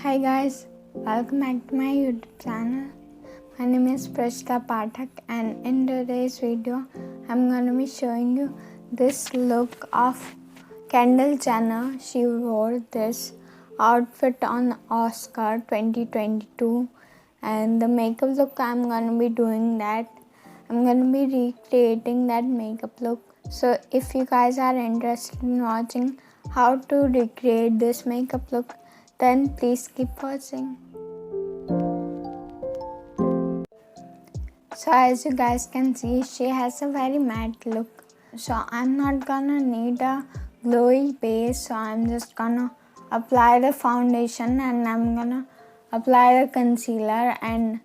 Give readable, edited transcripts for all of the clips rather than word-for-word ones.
Hi guys, welcome back to my YouTube channel. My name is Prishita Pathak, and in today's video I'm going to be showing you this look of Kendall Jenner. She wore this outfit on Oscar 2022, and the makeup look I'm going to be doing that. I'm going to be recreating that makeup look. So if you guys are interested in watching how to recreate this makeup look, then please keep watching. So as you guys can see, she has a very matte look. So I'm not gonna need a glowy base, so I'm just gonna apply the foundation and I'm gonna apply the concealer, and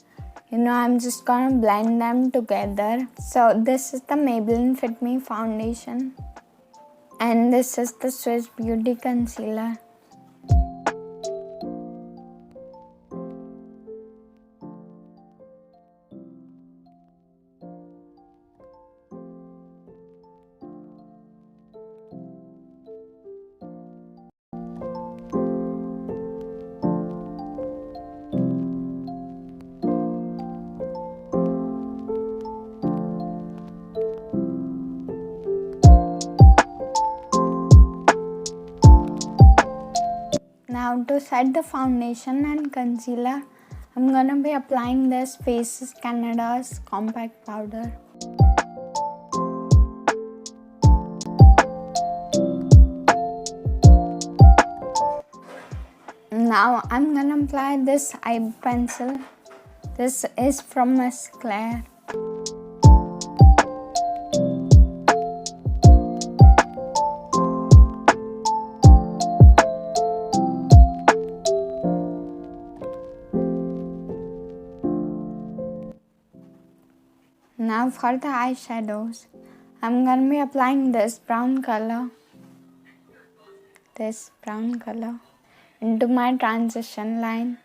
I'm just gonna blend them together. So this is the Maybelline Fit Me foundation and this is the Swiss Beauty concealer. Now to set the foundation and concealer, I'm gonna be applying this Faces Canada's compact powder. Now I'm gonna apply this eye pencil. This is from Miss Claire. Now for the eyeshadows, I'm gonna be applying this brown color into my transition line.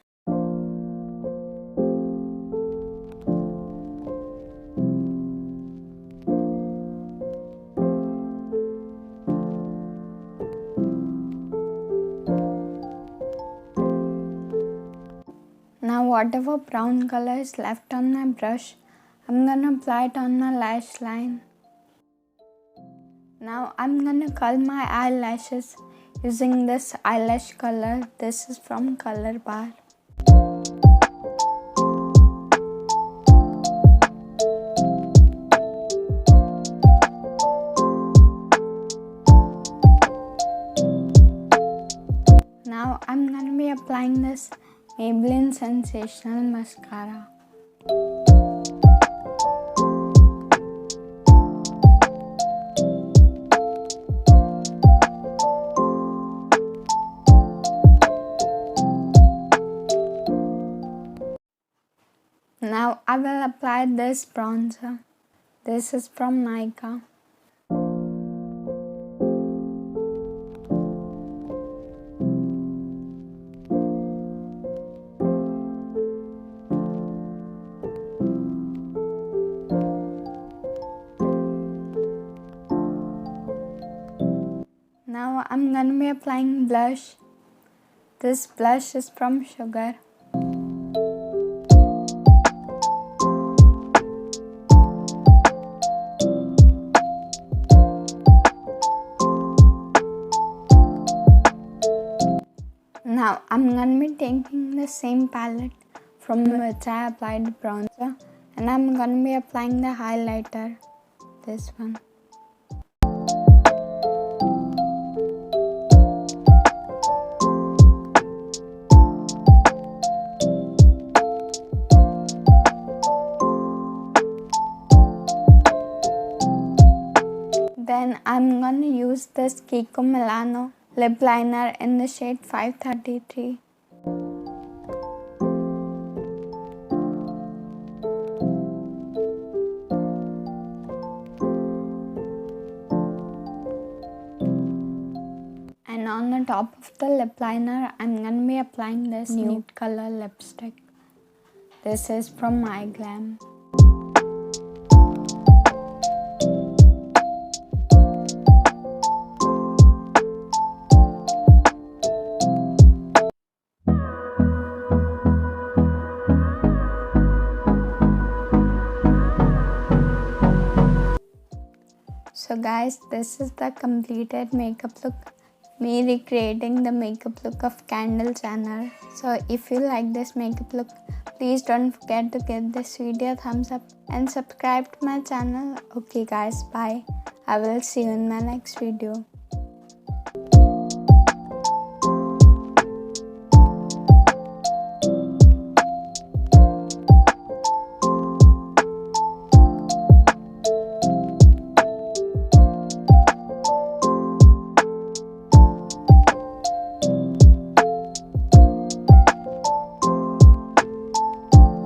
Now whatever brown color is left on my brush, I'm gonna apply it on my lash line. Now I'm gonna curl my eyelashes using this eyelash color. This is from Color Bar. Now I'm gonna be applying this Maybelline Sensational Mascara. Now I will apply this bronzer. This is from Nykaa. Now I'm gonna be applying blush. This blush is from Sugar. Now I'm gonna be taking the same palette from which I applied the bronzer, and I'm gonna be applying the highlighter, this one. Then I'm gonna use this Kiko Milano lip liner in the shade 533. And on the top of the lip liner, I'm gonna be applying this nude color lipstick. This is from My Glam. So guys, this is the completed makeup look, me recreating the makeup look of Kendall channel. So if you like this makeup look, please don't forget to give this video a thumbs up and subscribe to my channel. Okay guys, bye. I will see you in my next video.